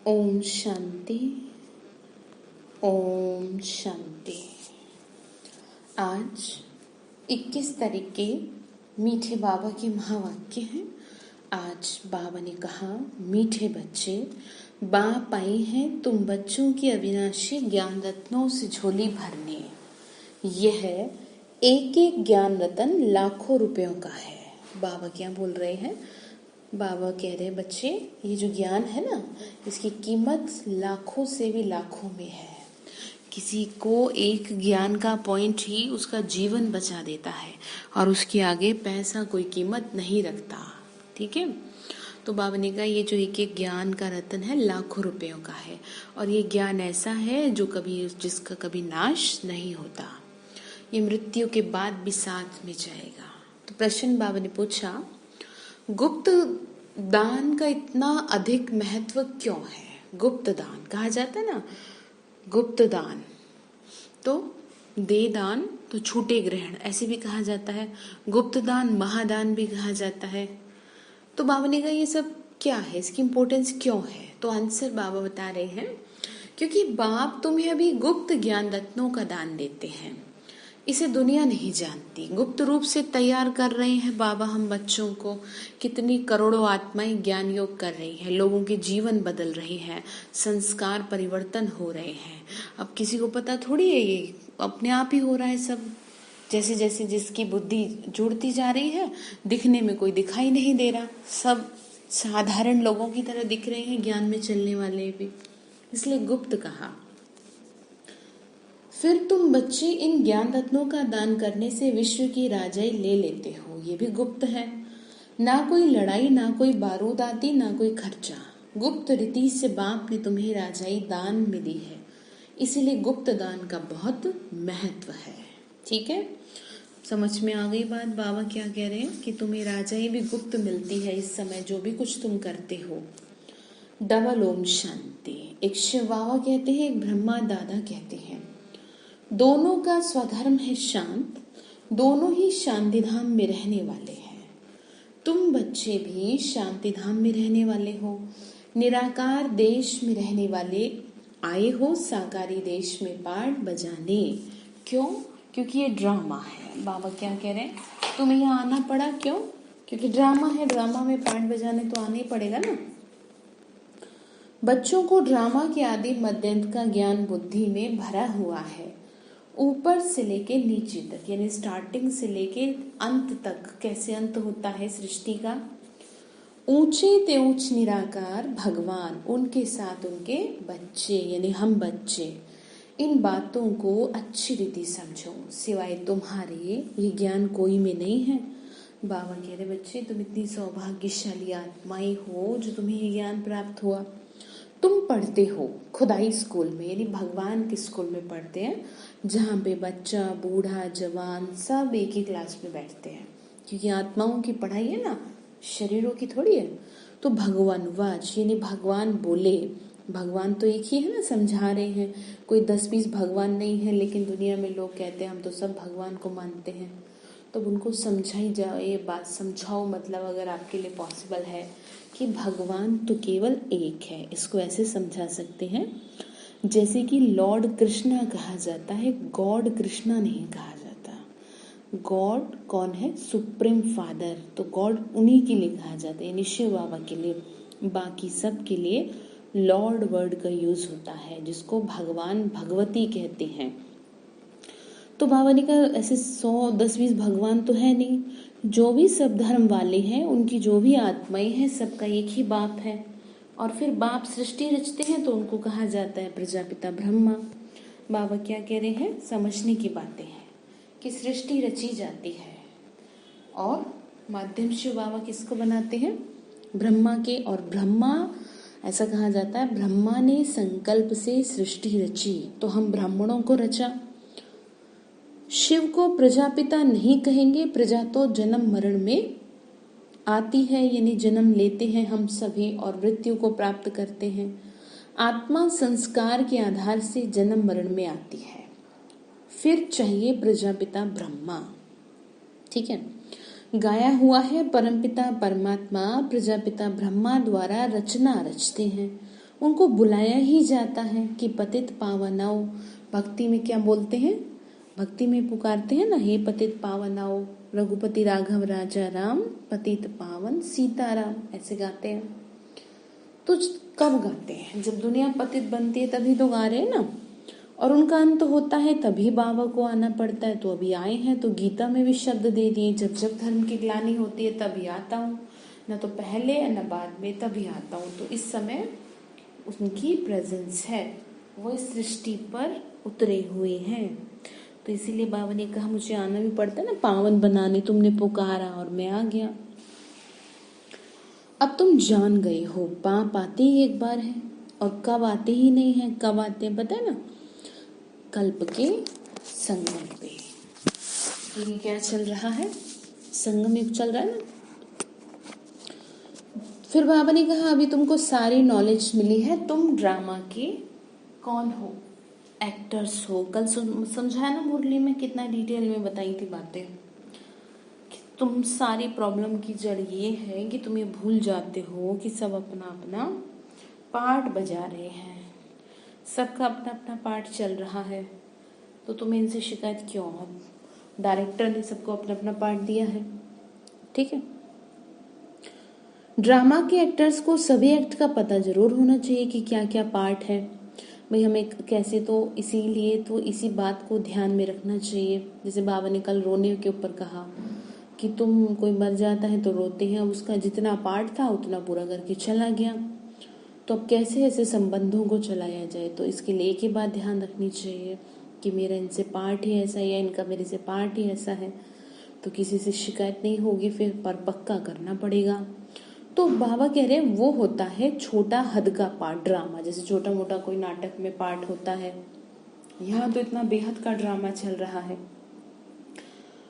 ओम शांति। ओम शांति। आज 21 तारीख के मीठे बाबा के महावाक्य हैं। आज बाबा ने कहा, मीठे बच्चे, बाप आई हैं तुम बच्चों की अविनाशी ज्ञान रत्नों से झोली भरने। यह एक एक ज्ञान रतन लाखों रुपयों का है। बाबा क्या बोल रहे हैं? बाबा कह रहे, बच्चे, ये जो ज्ञान है ना, इसकी कीमत लाखों से भी लाखों में है। किसी को एक ज्ञान का पॉइंट ही उसका जीवन बचा देता है और उसके आगे पैसा कोई कीमत नहीं रखता। ठीक है? तो बाबा ने कहा, ये जो एक एक ज्ञान का रतन है लाखों रुपयों का है और ये ज्ञान ऐसा है जो जिसका कभी नाश नहीं होता। ये मृत्यु के बाद भी साथ में जाएगा। तो प्रश्न बाबा ने पूछा, गुप्त दान का इतना अधिक महत्व क्यों है? गुप्त दान कहा जाता है ना, गुप्त दान तो दे दान तो छूटे ग्रहण ऐसे भी कहा जाता है। गुप्त दान महादान भी कहा जाता है। तो बाबा ने कहा, ये सब क्या है, इसकी इम्पोर्टेंस क्यों है? तो आंसर बाबा बता रहे हैं, क्योंकि बाप तुम्हें अभी गुप्त ज्ञान रत्नों का दान देते हैं। इसे दुनिया नहीं जानती। गुप्त रूप से तैयार कर रहे हैं बाबा हम बच्चों को। कितनी करोड़ों आत्माएं ज्ञान योग कर रही हैं, लोगों के जीवन बदल रहे हैं, संस्कार परिवर्तन हो रहे हैं। अब किसी को पता थोड़ी है, ये अपने आप ही हो रहा है सब। जैसे जैसे जिसकी बुद्धि जुड़ती जा रही है, दिखने में कोई दिखाई नहीं दे रहा, सब साधारण लोगों की तरह दिख रहे हैं, ज्ञान में चलने वाले भी। इसलिए गुप्त कहा। फिर तुम बच्चे इन ज्ञान रत्नों का दान करने से विश्व की राजाई ले लेते हो। ये भी गुप्त है। ना कोई लड़ाई, ना कोई बारूद आदि, ना कोई खर्चा। गुप्त रीति से बाप ने तुम्हें राजाई दान में दी है, इसीलिए गुप्त दान का बहुत महत्व है। ठीक है, समझ में आ गई बात? बाबा क्या कह रहे हैं कि तुम्हें राजाई भी गुप्त मिलती है इस समय, जो भी कुछ तुम करते हो। डबल ओम शांति। एक शिव बाबा कहते हैं, एक ब्रह्मा दादा कहते हैं, दोनों का स्वधर्म है शांत, दोनों ही शांति धाम में रहने वाले हैं। तुम बच्चे भी शांति धाम में रहने वाले हो, निराकार देश में रहने वाले आए हो साकारी देश में पाठ बजाने। क्यों? क्योंकि ये ड्रामा है। बाबा क्या कह रहे हैं, तुम्हें यहाँ आना पड़ा क्यों? क्योंकि ड्रामा है, ड्रामा में पाठ बजाने तो आना ही पड़ेगा ना। बच्चों को ड्रामा के आदि मध्यंत का ज्ञान बुद्धि में भरा हुआ है। ऊपर से लेके नीचे तक, यानी स्टार्टिंग से लेके अंत तक। कैसे अंत होता है सृष्टि का? ऊंचे ते ऊंच निराकार भगवान, उनके साथ उनके बच्चे, यानी हम बच्चे। इन बातों को अच्छी रीति समझो, सिवाय तुम्हारे ये ज्ञान कोई में नहीं है। बाबा कह रहे, बच्चे, तुम इतनी सौभाग्यशाली आत्माएं हो जो तुम्हें ये ज्ञान प्राप्त हुआ। तुम पढ़ते हो खुदाई स्कूल में, यानी भगवान के स्कूल में पढ़ते हैं, जहाँ पे बच्चा बूढ़ा जवान सब एक ही क्लास में बैठते हैं। क्योंकि आत्माओं की पढ़ाई है ना, शरीरों की थोड़ी है। तो भगवान वाच, यानी भगवान बोले। भगवान तो एक ही है ना, समझा रहे हैं। कोई 10-20 भगवान नहीं है, लेकिन दुनिया में लोग कहते हैं हम तो सब भगवान को मानते हैं। तो उनको समझाई जाए ये बात, समझाओ मतलब, अगर आपके लिए पॉसिबल है कि भगवान तो केवल एक है। इसको ऐसे समझा सकते हैं जैसे कि लॉर्ड कृष्णा कहा जाता है, गॉड कृष्णा नहीं कहा जाता। गॉड कौन है? Supreme father. तो गॉड उन्हीं के लिए कहा जाता है, यानी शिव बाबा के लिए। बाकी सब के लिए लॉर्ड वर्ड का यूज होता है, जिसको भगवान भगवती कहते हैं। तो बाबा ने कहा, ऐसे 100-10-20 भगवान तो है नहीं। जो भी सब धर्म वाले हैं, उनकी जो भी आत्माएं हैं, सबका एक ही बाप है। और फिर बाप सृष्टि रचते हैं तो उनको कहा जाता है प्रजापिता ब्रह्मा। बाबा क्या कह रहे हैं, समझने की बातें हैं कि सृष्टि रची जाती है और माध्यम शिव बाबा किसको बनाते हैं? ब्रह्मा के। और ब्रह्मा, ऐसा कहा जाता है, ब्रह्मा ने संकल्प से सृष्टि रची, तो हम ब्राह्मणों को रचा। शिव को प्रजापिता नहीं कहेंगे, प्रजा तो जन्म मरण में आती है, यानी जन्म लेते हैं हम सभी और मृत्यु को प्राप्त करते हैं। आत्मा संस्कार के आधार से जन्म मरण में आती है। फिर चाहिए प्रजापिता ब्रह्मा। ठीक है, गाया हुआ है, परमपिता परमात्मा प्रजापिता ब्रह्मा द्वारा रचना रचते हैं उनको बुलाया ही जाता है कि पतित पावनौ। भक्ति में क्या बोलते हैं, भक्ति में पुकारते हैं ना, हे पतित पावनौ रघुपति राघव राजा राम, पतित पावन सीताराम, ऐसे गाते हैं। तो कब गाते हैं, जब दुनिया पतित बनती है तभी तो गा रहे हैं ना, और उनका अंत होता है तभी बाबा को आना पड़ता है। तो अभी आए हैं, तो गीता में भी शब्द दे दिए, जब जब धर्म की ग्लानि होती है तभी आता हूँ, न तो पहले न बाद में, तभी आता हूँ। तो इस समय उनकी प्रेजेंस है, वो इस सृष्टि पर उतरे हुए हैं। तो इसीलिए बाबा ने कहा मुझे आना भी पड़ता है ना पावन बनाने, तुमने पुकारा और मैं आ गया। अब तुम जान गए हो, पाप आते ही एक बार है, और कब आते ही नहीं है, कब आते हैं पता है ना, कल्प के संगम पे। ये क्या चल रहा है, संगम युग चल रहा है ना। फिर बाबा ने कहा अभी तुमको सारी नॉलेज मिली है, तुम ड्रामा के कौन हो, एक्टर्स हो। कल समझाया ना मुरली में, कितना डिटेल में बताई थी बातें। तुम सारी प्रॉब्लम की जड़ ये है कि तुम ये भूल जाते हो कि सब अपना अपना पार्ट बजा रहे हैं, सबका अपना अपना पार्ट चल रहा है। तो तुम्हें इनसे शिकायत क्यों, डायरेक्टर ने सबको अपना अपना पार्ट दिया है, ठीक है। ड्रामा के एक्टर्स को सभी एक्ट का पता जरूर होना चाहिए कि क्या क्या पार्ट है भाई, हमें कैसे, तो इसीलिए तो इसी बात को ध्यान में रखना चाहिए। जैसे बाबा ने कल रोने के ऊपर कहा कि तुम कोई मर जाता है तो रोते हैं, अब उसका जितना पार्ट था उतना पूरा करके चला गया, तो अब कैसे ऐसे संबंधों को चलाया जाए। तो इसके लिए एक ही बात ध्यान रखनी चाहिए कि मेरा इनसे पार्ट ही ऐसा है या इनका मेरे से पार्ट ही ऐसा है, तो किसी से शिकायत नहीं होगी फिर, पर पक्का करना पड़ेगा। तो बाबा कह रहे हैं वो होता है छोटा हद का पार्ट, ड्रामा जैसे छोटा मोटा कोई नाटक में पार्ट होता है, यहाँ तो इतना बेहद का ड्रामा चल रहा है।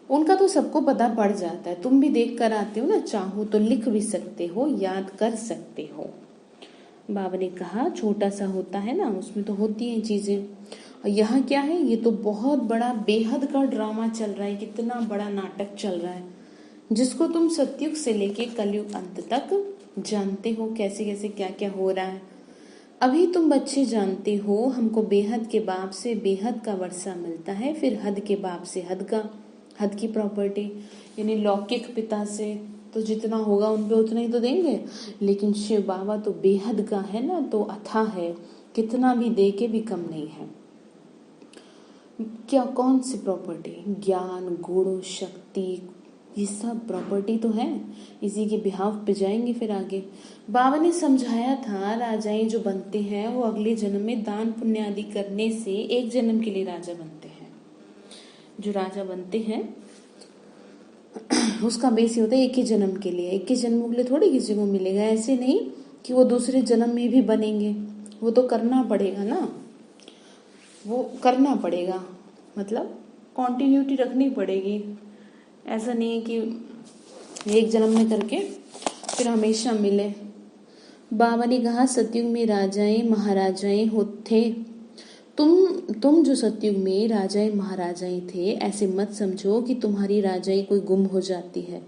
उनका तो सबको पता पड़ जाता है, तुम भी देख कर आते हो ना, चाहो तो लिख भी सकते हो, याद कर सकते हो। बाबा ने कहा छोटा सा होता है ना, उसमें तो होती हैं चीजें, और यहाँ क्या है, ये तो बहुत बड़ा बेहद का ड्रामा चल रहा है, कितना बड़ा नाटक चल रहा है, जिसको तुम सतयुग से लेके कलयुग अंत तक जानते हो, कैसे कैसे क्या क्या हो रहा है। अभी तुम बच्चे जानते हो हमको बेहद के बाप से बेहद का वर्षा मिलता है, फिर हद के बाप से हद का, हद की प्रॉपर्टी यानी लौकिक पिता से तो जितना होगा उन पे उतना ही तो देंगे, लेकिन शिव बाबा तो बेहद का है ना, तो अथाह है, कितना भी दे के भी कम नहीं है। क्या कौन सी प्रॉपर्टी, ज्ञान गुण शक्ति, ये सब प्रॉपर्टी तो है, इसी के बिहाव पे जाएंगे फिर आगे। बाबा ने समझाया था राजाएं जो बनते हैं वो अगले जन्म में दान पुण्य आदि करने से एक जन्म के लिए राजा बनते हैं। जो राजा बनते हैं उसका बेस ही होता है एक ही जन्म के लिए, एक ही जन्म के लिए थोड़ी किसी को मिलेगा, ऐसे नहीं कि वो दूसरे जन्म में भी बनेंगे, वो तो करना पड़ेगा ना, वो करना पड़ेगा, मतलब कॉन्टिन्यूटी रखनी पड़ेगी। ऐसा नहीं है कि एक जन्म में करके फिर हमेशा मिले। बाबा ने कहा सतयुग में राजाएं महाराजाएं होते, तुम जो सतयुग में राजाएं महाराजाएं थे, ऐसे मत समझो कि तुम्हारी राजाएं कोई गुम हो जाती है।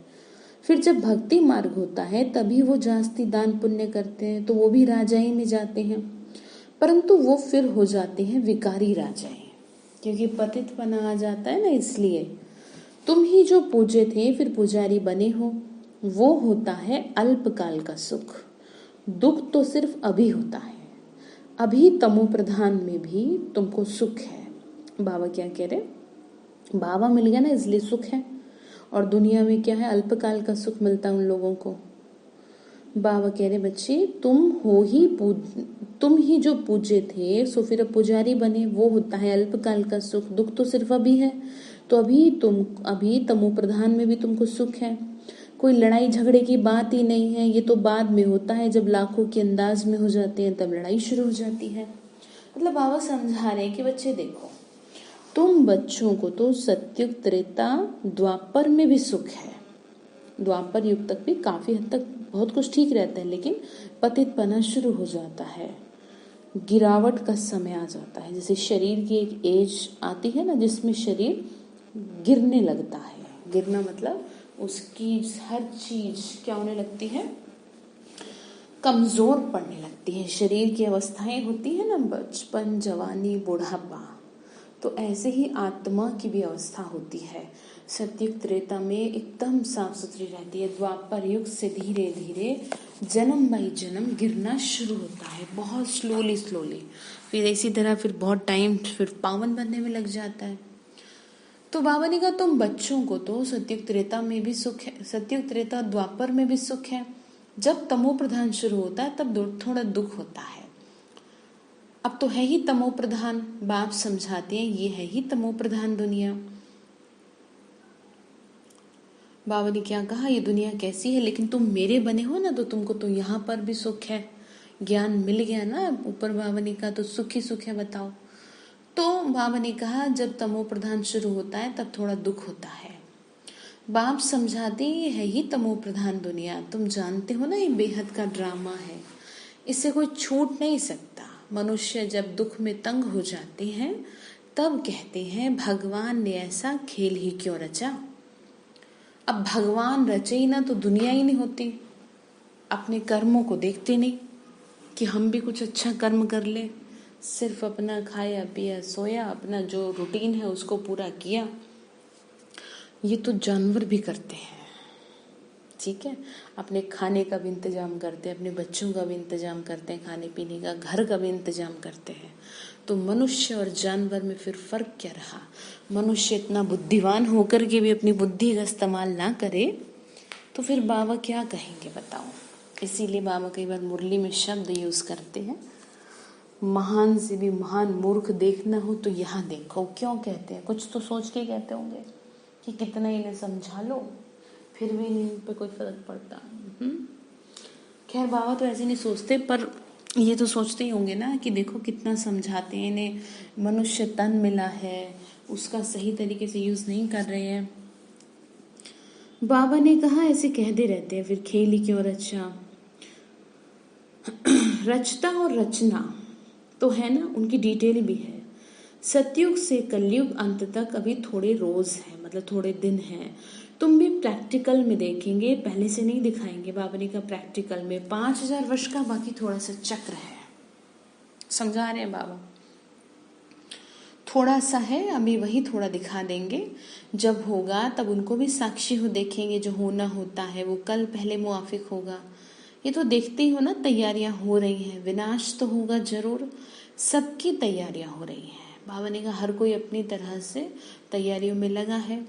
फिर जब भक्ति मार्ग होता है तभी वो जास्ती दान पुण्य करते हैं, तो वो भी राजाएं में जाते हैं, परंतु वो फिर हो जाते हैं विकारी राजाएं, क्योंकि पतितपना आ जाता है ना। इसलिए तुम ही जो पूज्य थे फिर पुजारी बने हो, वो होता है अल्पकाल का सुख, दुख तो सिर्फ अभी होता है, अभी तमो प्रधान में भी तुमको सुख है। बाबा क्या कह रहे, बाबा मिल गया ना इसलिए सुख है, और दुनिया में क्या है, अल्पकाल का सुख मिलता है उन लोगों को। बाबा कह रहे बच्चे तुम ही जो पूज्य थे सो फिर पुजारी बने, वो होता है अल्पकाल का सुख, दुख तो सिर्फ अभी है, तो अभी तमो प्रधान में भी तुमको सुख है। कोई लड़ाई झगड़े की बात ही नहीं है, ये तो बाद में होता है, जब लाखों के अंदाज में हो जाते हैं तब लड़ाई शुरू हो जाती है। मतलब बाबा समझा रहे हैं कि बच्चे देखो, तुम बच्चों को तो सतयुग त्रेता द्वापर में भी सुख है, द्वापर युग तक भी काफी हद तक बहुत कुछ ठीक रहता है, लेकिन पतितपना शुरू हो जाता है, गिरावट का समय आ जाता है। जैसे शरीर की एक एज आती है ना जिसमें शरीर गिरने लगता है, गिरना मतलब उसकी हर चीज क्या होने लगती है, कमजोर पड़ने लगती है। शरीर की अवस्थाएं होती है ना, बचपन, जवानी, बुढ़ापा, तो ऐसे ही आत्मा की भी अवस्था होती है। सतयुग त्रेता में एकदम साफ सुथरी रहती है। द्वापर युग से धीरे धीरे जन्म बाई जन्म गिरना शुरू होता है, बहुत स्लोली स्लोली। फिर इसी तरह फिर बहुत टाइम फिर पावन बनने में लग जाता है। तो बाबा ने कहा तुम बच्चों को तो सतयुग त्रेता में भी सुख है, सतयुग त्रेता द्वापर में भी सुख है। जब तमो प्रधान शुरू होता है तब थोड़ा दुख होता है। अब तो है ही तमो प्रधान, बाप समझाते हैं ये है ही तमो प्रधान दुनिया। बाबा ने क्या कहा, ये दुनिया कैसी है, लेकिन तुम मेरे बने हो ना, तो तुमको तो यहाँ पर भी सुख है, ज्ञान मिल गया ना ऊपर। बाबा ने कहा तो सुख ही सुख है, बताओ। तो बाबा ने कहा जब तमो प्रधान शुरू होता है तब थोड़ा दुख होता है। बाप समझाते ये है ही तमो प्रधान दुनिया, तुम जानते हो ना ये बेहद का ड्रामा है, इससे कोई छूट नहीं सकता। मनुष्य जब दुख में तंग हो जाते हैं तब कहते हैं भगवान ने ऐसा खेल ही क्यों रचा। अब भगवान रचे ही ना तो दुनिया ही नहीं होती। अपने कर्मों को देखते नहीं कि हम भी कुछ अच्छा कर्म कर ले, सिर्फ अपना खाया पिया सोया, अपना जो रूटीन है उसको पूरा किया। ये तो जानवर भी करते हैं, ठीक है। अपने खाने का भी इंतजाम करते हैं, अपने बच्चों का भी इंतजाम करते हैं, खाने पीने का, घर का भी इंतजाम करते हैं। तो मनुष्य और जानवर में फिर फर्क क्या रहा। मनुष्य इतना बुद्धिमान होकर के भी अपनी बुद्धि का इस्तेमाल ना करे तो फिर बाबा क्या कहेंगे, बताओ। इसीलिए बाबा कई बार मुरली में शब्द यूज करते हैं, महान से भी महान मूर्ख देखना हो तो यहाँ देखो। क्यों कहते हैं, कुछ तो सोच के कहते होंगे कि कितना इन्हें समझा लो फिर भी इन पे कोई फर्क पड़ता। खैर बाबा तो ऐसे नहीं सोचते, पर ये तो सोचते ही होंगे ना कि देखो कितना समझाते हैं इन्हें, मनुष्य तन मिला है उसका सही तरीके से यूज नहीं कर रहे हैं। बाबा ने कहा ऐसे कहते रहते हैं, फिर खेल ही क्यों रचा। रचता और रचना तो है ना, उनकी डिटेल भी है। सतयुग से कलयुग अंत तक अभी थोड़े रोज हैं, मतलब थोड़े दिन हैं। तुम भी प्रैक्टिकल में देखेंगे, पहले से नहीं दिखाएंगे। बाबा ने कहा प्रैक्टिकल में 5000 वर्ष का बाकी थोड़ा सा चक्र है, समझा रहे हैं बाबा। थोड़ा सा है अभी, वही थोड़ा दिखा देंगे। जब होगा तब उनको भी साक्षी हो देखेंगे, जो होना होता है वो कल पहले मुआफिक होगा। ये तो देखते ही हो ना, तैयारियां हो रही हैं, विनाश तो होगा जरूर, सबकी तैयारियां हो रही हैं। बाबा ने कहा हर कोई अपनी तरह से तैयारियों में लगा है।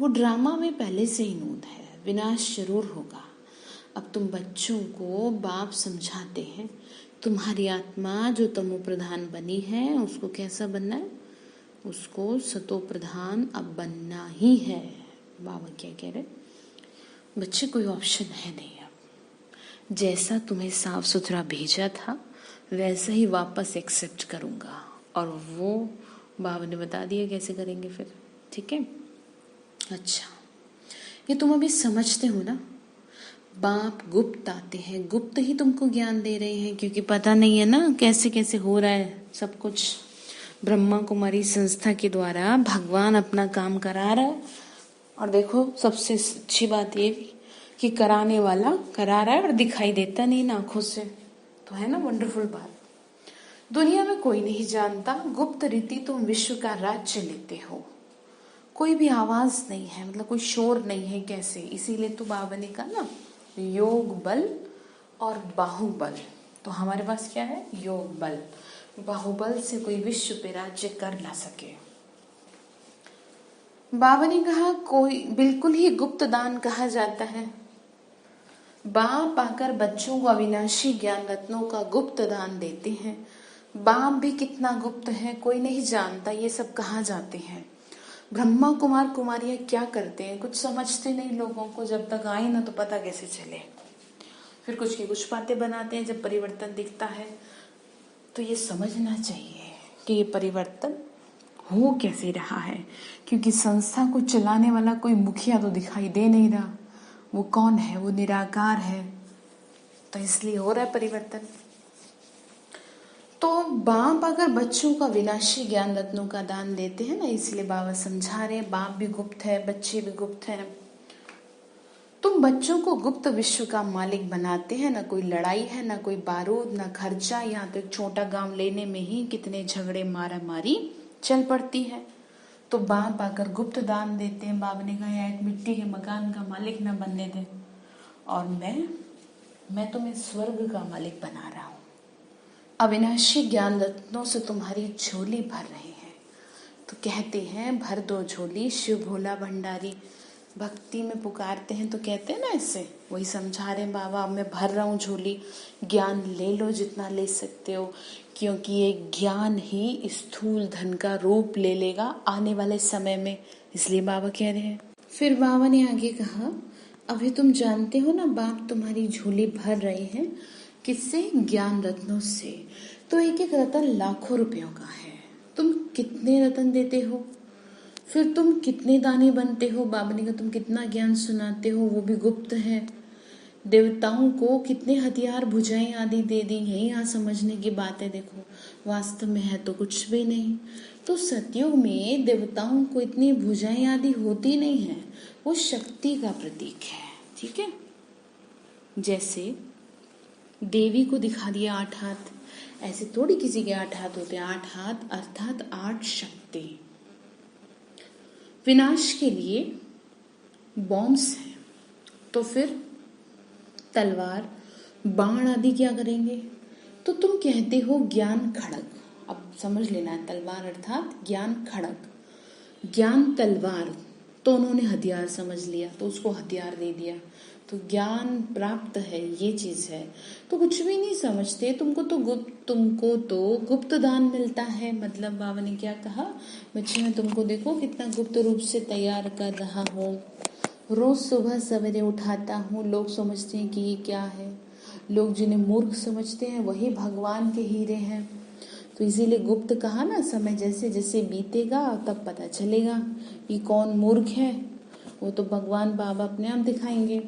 वो ड्रामा में पहले से ही नूद है, विनाश जरूर होगा। अब तुम बच्चों को बाप समझाते हैं, तुम्हारी आत्मा जो तमो प्रधान बनी है उसको कैसा बनना है, उसको सतो प्रधान अब बनना ही है। बाबा क्या कह रहे, बच्चे कोई ऑप्शन है नहीं। अब जैसा तुम्हें साफ सुथरा भेजा था वैसा ही वापस एक्सेप्ट करूंगा, और वो बाबा ने बता दिया कैसे करेंगे फिर, ठीक है। अच्छा, ये तुम अभी समझते हो ना, बाप गुप्त आते हैं, गुप्त ही तुमको ज्ञान दे रहे हैं, क्योंकि पता नहीं है ना कैसे कैसे हो रहा है सब कुछ। ब्रह्मा कुमारी संस्था के द्वारा भगवान अपना काम करा रहा है। और देखो सबसे अच्छी बात ये भी कि कराने वाला करा रहा है और दिखाई देता नहीं ना आंखों से, तो है ना वंडरफुल बात। दुनिया में कोई नहीं जानता, गुप्त रीति तुम विश्व का राज्य लेते हो। कोई भी आवाज नहीं है, मतलब कोई शोर नहीं है, कैसे। इसीलिए तो बाबा ने कहा ना योग बल और बाहुबल। तो हमारे पास क्या है, योग बल। बाहुबल से कोई विश्व पे राज्य कर ना सके। बाबा ने कहा कोई बिल्कुल ही गुप्त दान कहा जाता है। बाप आकर बच्चों को अविनाशी ज्ञान रत्नों का गुप्त दान देते हैं। बाप भी कितना गुप्त है कोई नहीं जानता, ये सब कहा जाते हैं। ब्रह्मा कुमार कुमारियां क्या करते हैं कुछ समझते नहीं लोगों को, जब तक आए ना तो पता कैसे चले। फिर कुछ की कुछ बातें बनाते हैं, जब परिवर्तन दिखता है तो ये समझना चाहिए कि ये परिवर्तन हो कैसे रहा है, क्योंकि संस्था को चलाने वाला कोई मुखिया तो दिखाई दे नहीं रहा। वो कौन है, वो निराकार है, तो इसलिए हो रहा है परिवर्तन। तो बाप अगर बच्चों का विनाशी ज्ञान रत्नों का दान देते हैं ना, इसलिए बाबा समझा रहे बाप भी गुप्त है, बच्चे भी गुप्त हैं। तुम तुम बच्चों को गुप्त विश्व का मालिक बनाते हैं, ना कोई लड़ाई है, ना कोई बारूद, ना खर्चा। यहाँ तो एक छोटा गांव लेने में ही कितने झगड़े मारा मारी चल पड़ती है। तो बाप आकर गुप्त दान देते हैं। बाप ने कहा यहाँ एक मिट्टी के मकान का मालिक न बनने दे, और मैं तुम्हें स्वर्ग का मालिक बना रहा हूँ। अविनाशी ज्ञान रत्नों से तुम्हारी झोली भर रहे हैं। तो कहते हैं भर दो झोली शिव भोला भंडारी। भक्ति में पुकारते हैं तो कहते हैं ना, ऐसे वही समझा रहे हैं बाबा, मैं भर रहा हूँ झोली, ज्ञान ले लो जितना ले सकते हो, क्योंकि ये ज्ञान ही स्थूल धन का रूप ले लेगा आने वाले समय में, इसलिए बाबा कह रहे हैं। फिर बाबा ने आगे कहा, अभी तुम जानते हो ना बाप तुम्हारी झोली भर रहे हैं किससे? ज्ञान रत्नों से। तो एक एक रतन लाखों रुपयों का है। तुम कितने रतन देते हो? फिर तुम कितने दानी बनते हो? बाबा ने कहा तुम कितना ज्ञान सुनाते हो, वो भी गुप्त है। देवताओं को कितने हथियार भुजाएं आदि दे दी है। यहाँ समझने की बात है। देखो वास्तव में है तो कुछ भी नहीं। तो सतयुग में देवताओं को इतनी भुजाएं आदि होती नहीं है, वो शक्ति का प्रतीक है। ठीक है, जैसे देवी को दिखा दिया 8 हाथ, ऐसे थोड़ी किसी के 8 हाथ होते हैं। 8 हाथ अर्थात 8 शक्ति। विनाश के लिए बॉम्ब्स हैं, तो फिर तलवार बाण आदि क्या करेंगे? तो तुम कहते हो ज्ञान खड़ग। अब समझ लेना, तलवार अर्थात ज्ञान खड़ग, ज्ञान तलवार। तो उन्होंने हथियार समझ लिया तो उसको हथियार दे दिया। तो ज्ञान प्राप्त है, ये चीज है। तो कुछ भी नहीं समझते, तुमको तो गुप्त दान मिलता है। मतलब बाबा ने क्या कहा, बच्चे मैं तुमको देखो कितना गुप्त रूप से तैयार कर रहा हूँ। रोज सुबह सवेरे उठाता हूँ। लोग समझते हैं कि ये क्या है। लोग जिन्हें मूर्ख समझते हैं वही भगवान के हीरे हैं। तो इसीलिए गुप्त कहा ना, समय जैसे जैसे बीतेगा तब पता चलेगा कि कौन मूर्ख है। वो तो भगवान बाबा अपने आप दिखाएंगे।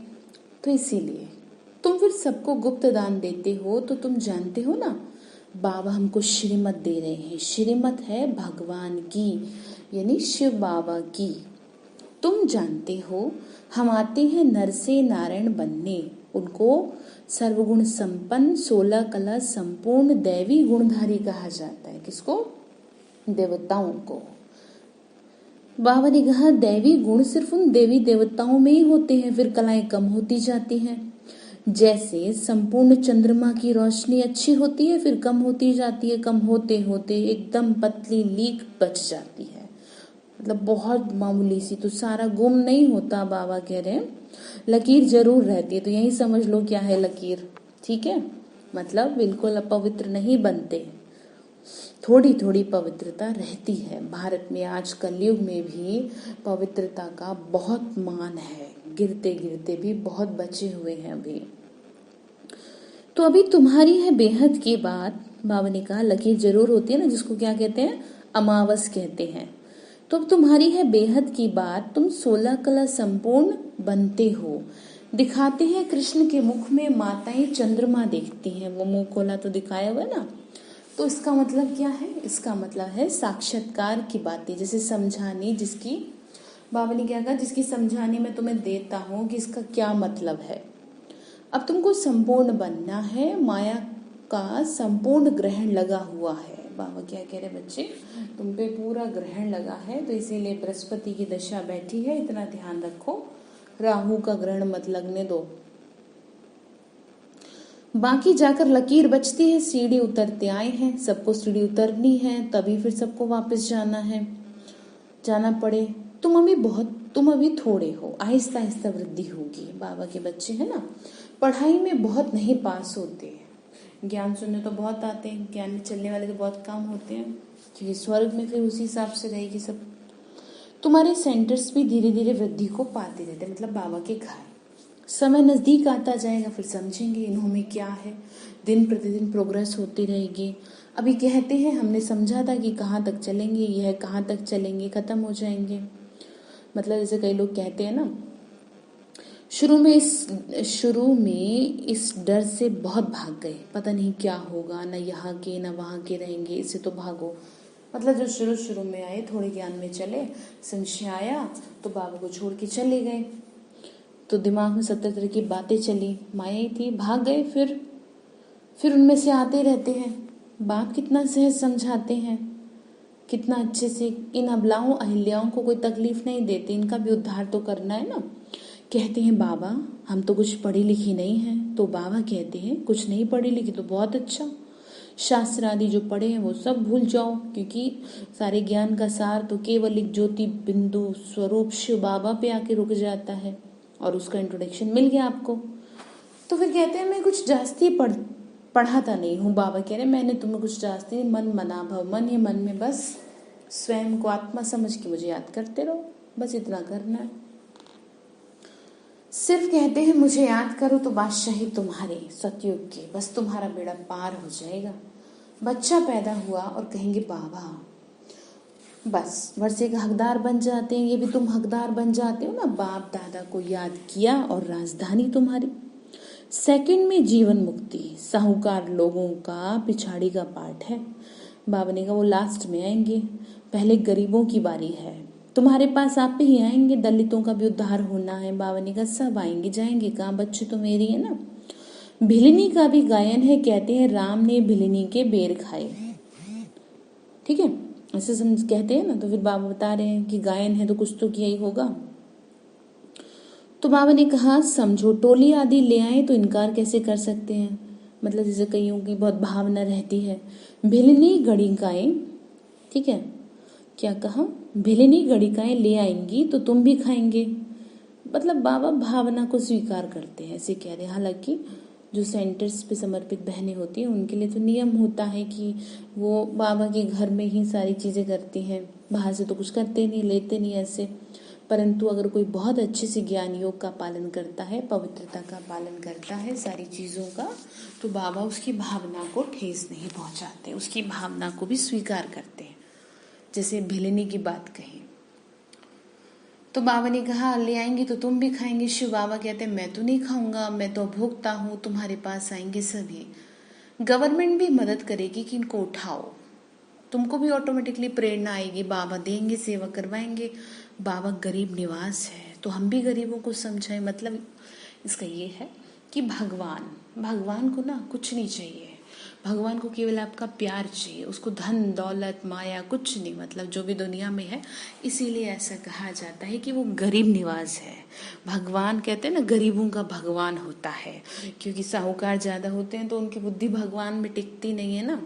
तो इसीलिए तुम फिर सबको गुप्त दान देते हो। तो तुम जानते हो ना बाबा हमको श्रीमत दे रहे हैं। श्रीमत है भगवान की, यानी शिव बाबा की। तुम जानते हो हम आते हैं नर से नारायण बनने। उनको सर्वगुण संपन्न 16 कला संपूर्ण दैवी गुणधारी कहा जाता है। किसको? देवताओं को। बाबा ने कहा दैवी गुण सिर्फ उन देवी देवताओं में ही होते हैं, फिर कलाएं कम होती जाती हैं। जैसे संपूर्ण चंद्रमा की रोशनी अच्छी होती है फिर कम होती जाती है, कम होते होते एकदम पतली लीक बच जाती है, मतलब बहुत मामूली सी। तो सारा गुम नहीं होता, बाबा कह रहे हैं लकीर जरूर रहती है। तो यही समझ लो क्या है लकीर। ठीक है, मतलब बिल्कुल अपवित्र नहीं बनते, थोड़ी थोड़ी पवित्रता रहती है। भारत में आज कलयुग में भी पवित्रता का बहुत मान है, गिरते गिरते भी बहुत बचे हुए हैं अभी। तो अभी तुम्हारी है बेहद की बात। बाबा ने कहा लकीर जरूर होती है ना, जिसको क्या कहते हैं, अमावस कहते हैं। तो अब तुम्हारी है बेहद की बात, तुम 16 कला संपूर्ण बनते हो। दिखाते हैं कृष्ण के मुख में माताएं चंद्रमा देखती हैं। वो मुंह खोला तो दिखाया हुआ ना। तो इसका मतलब क्या है? इसका मतलब है साक्षात्कार की बातें, जैसे समझानी, जिसकी बाबा ने क्या कहा, जिसकी समझानी मैं तुम्हें देता हूँ कि इसका क्या मतलब है। अब तुमको संपूर्ण बनना है, माया का संपूर्ण ग्रहण लगा हुआ है। बाबा क्या कह रहे बच्चे, तुम पे पूरा ग्रहण लगा है। तो इसीलिए बृहस्पति की दशा बैठी है, इतना ध्यान रखो, राहु का ग्रहण मत लगने दो। बाकी जाकर लकीर बचती है, सीढ़ी उतरते आए हैं, सबको सीढ़ी उतरनी है, तभी फिर सबको वापस जाना पड़े। तुम अभी थोड़े हो, आहिस्ता आहिस्ता वृद्धि होगी। बाबा के बच्चे हैं ना, पढ़ाई में बहुत नहीं पास होते हैं, ज्ञान सुनने तो बहुत आते हैं, ज्ञान में चलने वाले तो बहुत कम होते हैं, क्योंकि स्वर्ग में फिर उसी हिसाब से रहेगी सब। तुम्हारे सेंटर्स भी धीरे धीरे वृद्धि को पाते रहते, मतलब बाबा के घर। समय नजदीक आता जाएगा, फिर समझेंगे इन्हों में क्या है। दिन प्रतिदिन प्रोग्रेस होती रहेगी। अभी कहते हैं हमने समझा था कि कहाँ तक चलेंगे, यह कहाँ तक चलेंगे, खत्म हो जाएंगे। मतलब जैसे कई लोग कहते हैं ना, शुरू में इस डर से बहुत भाग गए, पता नहीं क्या होगा, न यहाँ के न वहाँ के रहेंगे, इससे तो भागो। मतलब जो शुरू में आए, थोड़े ज्ञान में चले, संशय आया तो बाबा को छोड़ के चले गए। तो दिमाग में 70 तरह की बातें चली, माया ही थी, भाग गए। फिर उनमें से आते रहते हैं। बाप कितना सहज समझाते हैं, कितना अच्छे से इन अबलाओं अहिल्याओं को कोई तकलीफ नहीं देते, इनका भी उद्धार तो करना है ना। कहते हैं बाबा हम तो कुछ पढ़ी लिखी नहीं हैं। तो बाबा कहते हैं कुछ नहीं पढ़ी लिखी तो बहुत अच्छा, शास्त्र आदि जो पढ़े हैं वो सब भूल जाओ, क्योंकि सारे ज्ञान का सार तो केवल एक ज्योति बिंदु स्वरूप शिव बाबा पे आके रुक जाता है, और उसका इंट्रोडक्शन मिल गया आपको। तो फिर कहते हैं मैं कुछ जास्ती पढ़ाता नहीं हूँ। बाबा कह रहे मैंने तुम्हें कुछ जास्ती, मन मना भव, मन ही मन में बस स्वयं को आत्मा समझ के मुझे याद करते रहो, बस इतना करना है। सिर्फ कहते हैं मुझे याद करो तो बादशाही तुम्हारे सतयुग की, बस तुम्हारा बेड़ा पार हो जाएगा। बच्चा पैदा हुआ और कहेंगे बाबा, बस वर्षे का हकदार बन जाते हैं। ये भी तुम हकदार बन जाते हो ना, बाप दादा को याद किया और राजधानी तुम्हारी। सेकंड में जीवन मुक्ति, साहूकार लोगों का पिछाड़ी का पार्ट है। बाबा ने कहा वो लास्ट में आएंगे, पहले गरीबों की बारी है, तुम्हारे पास आप ही आएंगे, दलितों का भी उद्धार होना है। बाबा ने कहा सब आएंगे जाएंगे कहाँ, बच्चे तो मेरी है ना। भिलिनी का भी गायन है, कहते हैं राम ने भिलिनी के बेर खाए, ठीक है, ऐसे समझ कहते हैं ना। तो फिर बाबा बता रहे हैं कि गायन है तो कुछ तो किया ही होगा। तो बाबा ने कहा समझो टोली आदि ले आए तो इनकार कैसे कर सकते हैं, मतलब जैसे कईयों की बहुत भावना रहती है। भिलिनी गणिकाएं, ठीक है, क्या कहा, भिलिनी गणिकाएं ले आएंगी तो तुम भी खाएंगे, मतलब बाबा भावना को स्वीकार करते हैं, ऐसे कह रहे हैं। हालांकि जो सेंटर्स पे समर्पित बहनें होती हैं उनके लिए तो नियम होता है कि वो बाबा के घर में ही सारी चीज़ें करती हैं, बाहर से तो कुछ करते नहीं, लेते नहीं ऐसे। परंतु अगर कोई बहुत अच्छे से ज्ञान योग का पालन करता है, पवित्रता का पालन करता है सारी चीज़ों का, तो बाबा उसकी भावना को ठेस नहीं पहुंचाते, उसकी भावना को भी स्वीकार करते हैं। जैसे भिलिनी की बात कही तो बाबा ने कहा ले आएंगे तो तुम भी खाएंगे। शिव बाबा कहते हैं मैं तो नहीं खाऊंगा, मैं तो भोगता हूँ, तुम्हारे पास आएंगे सभी। गवर्नमेंट भी मदद करेगी कि इनको उठाओ, तुमको भी ऑटोमेटिकली प्रेरणा आएगी, बाबा देंगे, सेवा करवाएंगे। बाबा गरीब निवास है तो हम भी गरीबों को समझाएं। मतलब इसका ये है कि भगवान को ना कुछ नहीं चाहिए, भगवान को केवल आपका प्यार चाहिए, उसको धन दौलत माया कुछ नहीं, मतलब जो भी दुनिया में है। इसीलिए ऐसा कहा जाता है कि वो गरीब निवास है। भगवान कहते हैं ना गरीबों का भगवान होता है, क्योंकि साहूकार ज्यादा होते हैं तो उनकी बुद्धि भगवान में टिकती नहीं है ना।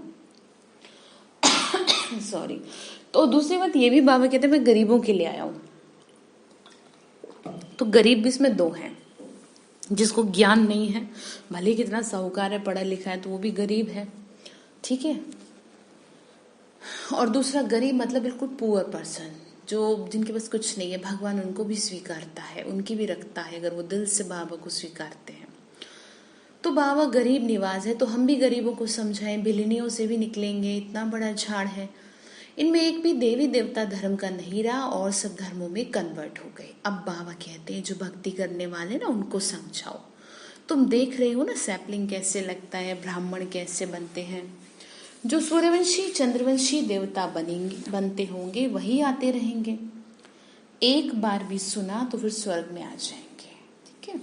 सॉरी। तो दूसरी बात ये भी बाबा कहते हैं मैं गरीबों के लिए आया हूं। तो गरीब भी इसमें दो हैं, जिसको ज्ञान नहीं है, भले कितना साहूकार है पढ़ा लिखा है तो वो भी गरीब है, ठीक है। और दूसरा गरीब मतलब बिल्कुल पुअर पर्सन, जो जिनके पास कुछ नहीं है, भगवान उनको भी स्वीकारता है, उनकी भी रखता है अगर वो दिल से बाबा को स्वीकारते हैं। तो बाबा गरीब निवास है तो हम भी गरीबों को समझाएं, भिलिनियों से भी निकलेंगे, इतना बड़ा झाड़ है, इनमें एक भी देवी देवता धर्म का नहीं रहा और सब धर्मों में कन्वर्ट हो गए। अब बाबा कहते हैं जो भक्ति करने वाले ना उनको समझाओ। तुम देख रहे हो ना सैपलिंग कैसे लगता है, ब्राह्मण कैसे बनते हैं, जो सूर्यवंशी चंद्रवंशी देवता बनते होंगे वही आते रहेंगे। एक बार भी सुना तो फिर स्वर्ग में आ जाएंगे, ठीक है।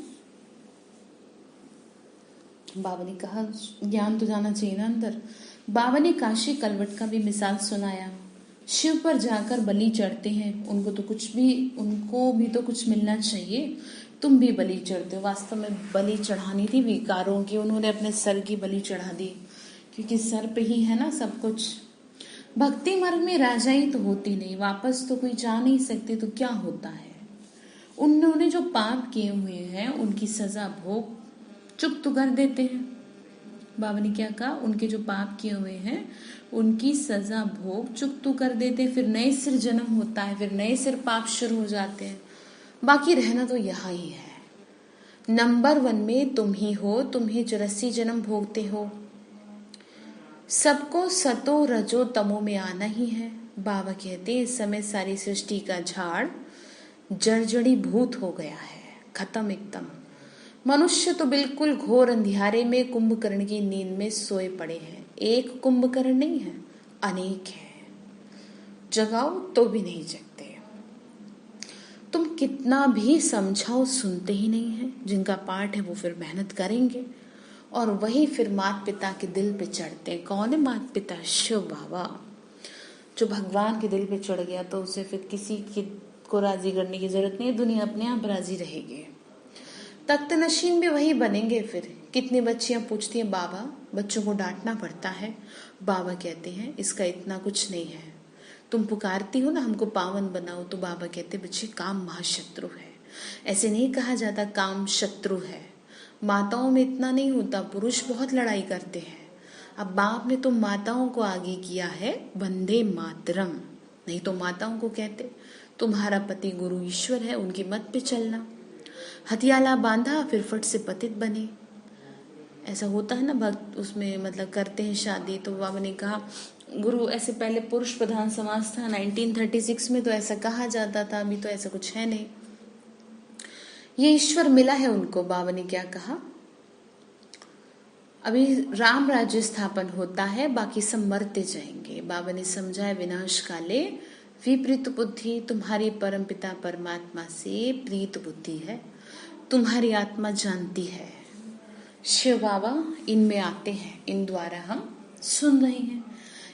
बाबा ने कहा ज्ञान तो जाना चाहिए ना अंदर। बाबा ने काशी कलवट का भी मिसाल सुनाया। शिव पर जाकर बलि चढ़ते हैं, उनको भी तो कुछ मिलना चाहिए। तुम भी बलि चढ़ते हो, वास्तव में बलि चढ़ानी थी विकारों की, उन्होंने अपने सर की बलि चढ़ा दी, क्योंकि सर पे ही है ना सब कुछ। भक्ति मार्ग में राजाई तो होती नहीं, वापस तो कोई जा नहीं सकती, तो क्या होता है, उन्होंने जो पाप किए हुए हैं उनकी सजा भोग चुप तो कर देते हैं। बाबा ने क्या कहा, उनके जो पाप किए हुए हैं उनकी सजा भोग चुप तो कर देते हैं, फिर नए सिर जन्म होता है, फिर नए सिर पाप शुरू हो जाते हैं, बाकी रहना तो यहाँ ही है। नंबर 1 में तुम ही हो, तुम ही 84 जन्म भोगते हो, सबको सतो रजो तमो में आना ही है। बाबा कहते हैं इस समय सारी सृष्टि का झाड़ जड़जड़ी भूत हो गया है, खत्म एकदम। मनुष्य तो बिल्कुल घोर अंधियारे में कुंभकर्ण की नींद में सोए पड़े हैं। एक कुंभकर्ण नहीं है, अनेक है, जगाओ तो भी नहीं जगते। तुम कितना भी समझाओ सुनते ही नहीं है। जिनका पाठ है वो फिर मेहनत करेंगे और वही फिर माता पिता के दिल पे चढ़ते हैं। कौन है माता पिता? शिव बाबा। जो भगवान के दिल पे चढ़ गया तो उसे फिर किसी को राजी करने की जरूरत नहीं है, दुनिया अपने आप राजी रहेगी। तख्त नशीन भी वही बनेंगे। फिर कितनी बच्चियां पूछती हैं बाबा, बच्चों को डांटना पड़ता है। बाबा कहते हैं इसका इतना कुछ नहीं है। तुम पुकारती हो ना हमको पावन बनाओ, तो बाबा कहते बच्चे काम महाशत्रु है। ऐसे नहीं कहा जाता काम शत्रु है। माताओं में इतना नहीं होता, पुरुष बहुत लड़ाई करते हैं। अब बाप ने तो माताओं को आगे किया है, वंदे मातरम। नहीं तो माताओं को कहते तुम्हारा पति गुरु ईश्वर है, उनके मत पे चलना। हथियाला बांधा फिर फट से पतित बने। ऐसा होता है ना भक्त, उसमें मतलब करते हैं शादी, तो बाबा ने कहा गुरु, ऐसे पहले पुरुष प्रधान समाज था 1936 में, तो ऐसा कहा जाता था, अभी तो ऐसा कुछ है नहीं। ये ईश्वर मिला है उनको। बाबा ने क्या कहा, अभी राम राज्य स्थापन होता है, बाकी सब मरते जाएंगे। बाबा ने समझाया विनाश काले विपरीत बुद्धि, तुम्हारी परम पिता परमात्मा से प्रीत बुद्धि है, तुम्हारी आत्मा जानती है। शिव बाबा इनमें आते हैं, इन द्वारा हम सुन रहे हैं।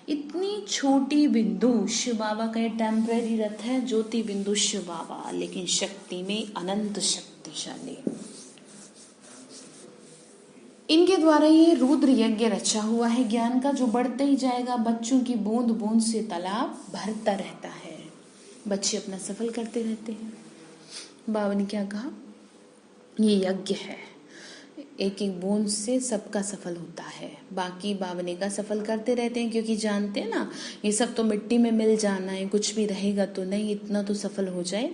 इतनी छोटी बिंदु शिव बाबा का ये टेम्परेरी रथ है, ज्योति बिंदु शिव बाबा, लेकिन शक्ति में अनंत शक्तिशाली। इनके द्वारा ये रुद्र यज्ञ रचा हुआ है ज्ञान का, जो बढ़ते ही जाएगा। बच्चों की बूंद बूंद से तालाब भरता रहता है, बच्चे अपना सफल करते रहते हैं। बाबा ने क्या कहा, ये यज्ञ है, एक एक बूंद से सबका सफल होता है। बाकी बाबा ने कहा सफल करते रहते हैं, क्योंकि जानते हैं ना ये सब तो मिट्टी में मिल जाना है, कुछ भी रहेगा तो नहीं, इतना तो सफल हो जाए।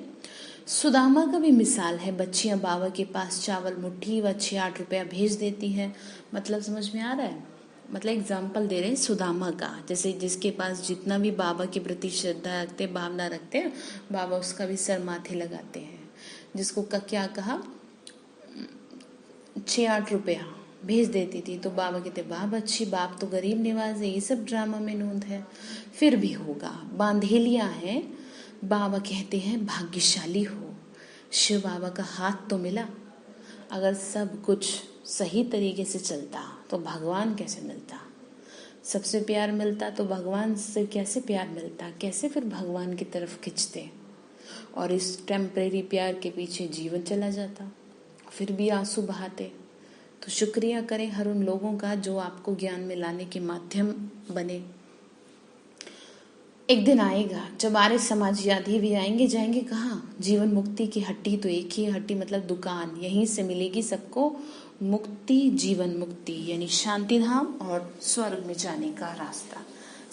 सुदामा का भी मिसाल है। बच्चियां बाबा के पास चावल मुट्ठी व 6-8 रुपया भेज देती हैं। मतलब समझ में आ रहा है? मतलब एग्जाम्पल दे रहे हैं सुदामा का। जैसे जिसके पास जितना भी बाबा के प्रति श्रद्धा रखते हैं, भावना रखते हैं, बाबा उसका भी सर माथे लगाते हैं। जिसको का क्या कहा, 6-8 रुपया भेज देती थी, तो बाबा कहते बाप अच्छी, बाप तो गरीब निवाज है, ये सब ड्रामा में नूंद है, फिर भी होगा। बांधेलियां हैं, बाबा कहते हैं भाग्यशाली हो, शिव बाबा का हाथ तो मिला। अगर सब कुछ सही तरीके से चलता तो भगवान कैसे मिलता? सबसे प्यार मिलता तो भगवान से कैसे प्यार मिलता? कैसे फिर भगवान की तरफ खिंचते? और इस टेम्परेरी प्यार के पीछे जीवन चला जाता, फिर भी आंसू बहाते। तो शुक्रिया करें हर उन लोगों का जो आपको ज्ञान में लाने के माध्यम बने। एक दिन आएगा जब आर्य समाजवादी भी आएंगे, जाएंगे कहाँ? जीवन मुक्ति की हट्टी तो एक ही हट्टी, मतलब दुकान, यहीं से मिलेगी सबको मुक्ति, जीवन मुक्ति यानी शांति धाम और स्वर्ग में जाने का रास्ता।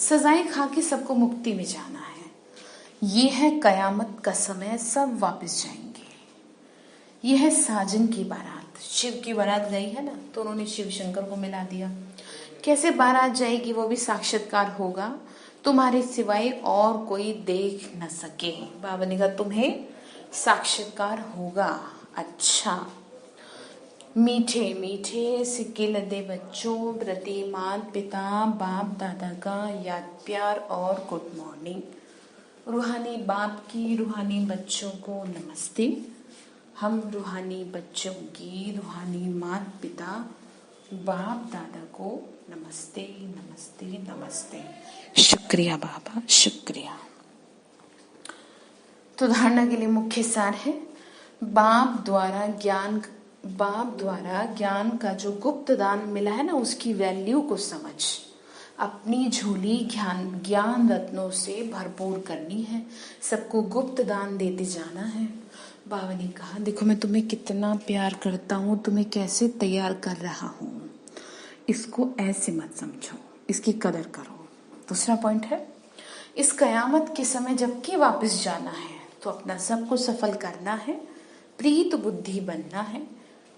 सजाएं खा के सबको मुक्ति में जाना है। ये है कयामत का समय, सब वापस जाएंगे। ये है साजन की बारात। शिव की बारात गई है ना, तो उन्होंने शिव शंकर को मिला दिया। कैसे बारात जाएगी, वो भी साक्षात्कार होगा, तुम्हारे सिवाय और कोई देख न सके। बाबा ने कहा तुम्हें साक्षात्कार होगा। अच्छा, मीठे मीठे सिक्के लदे बच्चों प्रति माता पिता बाप दादा का याद प्यार और गुड मॉर्निंग। रूहानी बाप की रूहानी बच्चों को नमस्ते। हम रूहानी बच्चों की रूहानी माता पिता बाप दादा को नमस्ते नमस्ते नमस्ते। शुक्रिया बाबा, शुक्रिया। तो धारणा के लिए मुख्य सार है, बाप द्वारा ज्ञान का जो गुप्त दान मिला है ना, उसकी वैल्यू को समझ अपनी झोली ज्ञान रत्नों से भरपूर करनी है। सबको गुप्त दान देते जाना है। बाबा ने कहा देखो मैं तुम्हें कितना प्यार करता हूँ, तुम्हें कैसे तैयार कर रहा हूँ, इसको ऐसे मत समझो, इसकी कदर करो। दूसरा पॉइंट है, इस कयामत के समय जबकि वापस जाना है तो अपना सबको सफल करना है, प्रीत बुद्धि बनना है,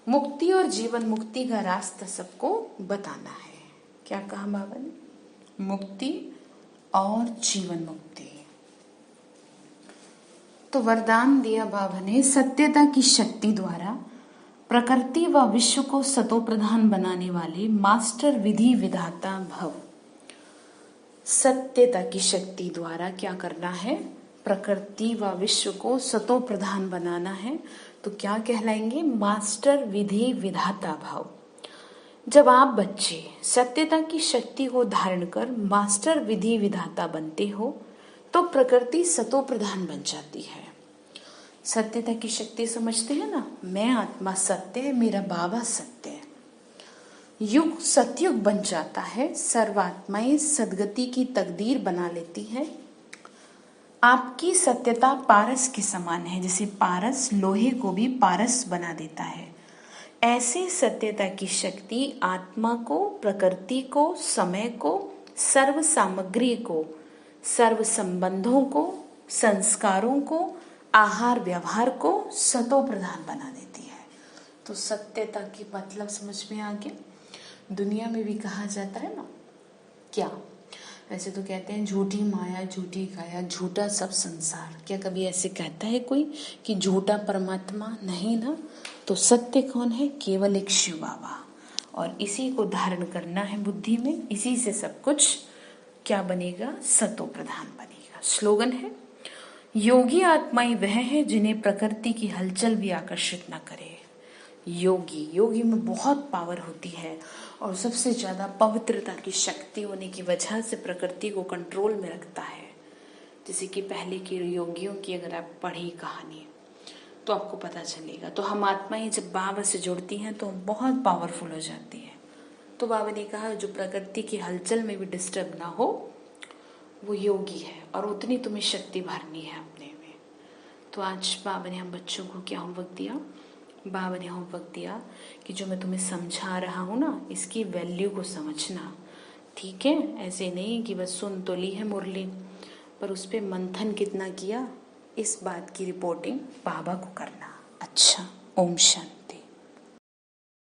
मुक्ति और जीवन मुक्ति का रास्ता सबको बताना है। क्या कहा बाबा ने? मुक्ति और जीवन मुक्ति। तो वरदान दिया बाबा ने, सत्यता की शक्ति द्वारा प्रकृति व विश्व को सतो प्रधान बनाने वाले मास्टर विधि विधाता भव। सत्यता की शक्ति द्वारा क्या करना है? प्रकृति व विश्व को सतो प्रधान बनाना है तो क्या कहलाएंगे? मास्टर विधि विधाता भाव। जब आप बच्चे सत्यता की शक्ति को धारण कर मास्टर विधि विधाता बनते हो तो प्रकृति सतो प्रधान बन जाती है। सत्यता की शक्ति समझते हैं ना? मैं आत्मा सत्य है, मेरा बाबा सत्य है। युग सतयुग बन जाता है, सर्वात्माएं सदगति की तकदीर बना लेती है। आपकी सत्यता पारस के समान है, जैसे पारस लोहे को भी पारस बना देता है। ऐसे सत्यता की शक्ति आत्मा को, प्रकृति को, समय को, सर्व सामग्री को, सर्व संबंधों को, संस्कारों को, आहार व्यवहार को सतो प्रधान बना देती है। तो सत्यता की मतलब समझ में आ गया। दुनिया में भी कहा जाता है ना, क्या वैसे तो कहते हैं झूठी माया, झूठी काया, झूठा सब संसार। क्या कभी ऐसे कहता है कोई कि झूठा परमात्मा? नहीं ना। तो सत्य कौन है? केवल एक शिव बाबा, और इसी को धारण करना है बुद्धि में। इसी से सब कुछ क्या बनेगा? सतो प्रधान बनेगा। स्लोगन है, योगी आत्माएं वह है जिन्हें प्रकृति की हलचल भी आकर्षित न करे। योगी में बहुत पावर होती है और सबसे ज्यादा पवित्रता की शक्ति होने की वजह से प्रकृति को कंट्रोल में रखता है। जैसे कि पहले के योगियों की अगर आप पढ़ी कहानी तो आपको पता चलेगा। तो हम आत्माएं जब बाबा से जुड़ती हैं तो हम बहुत पावरफुल हो जाती हैं। तो बाबा ने कहा जो प्रकृति की हलचल में भी डिस्टर्ब ना हो वो योगी है, और उतनी तुम्हें शक्ति भरनी है अपने में। तो आज बाबा ने हम बच्चों को क्या होमवर्क दिया? बाबा ने होमवर्क दिया कि जो मैं तुम्हें समझा रहा हूँ ना, इसकी वैल्यू को समझना। ठीक है? ऐसे नहीं कि बस सुन तो ली है मुरली, पर उस पर मंथन कितना किया, इस बात की रिपोर्टिंग बाबा को करना। अच्छा, ओम शांति।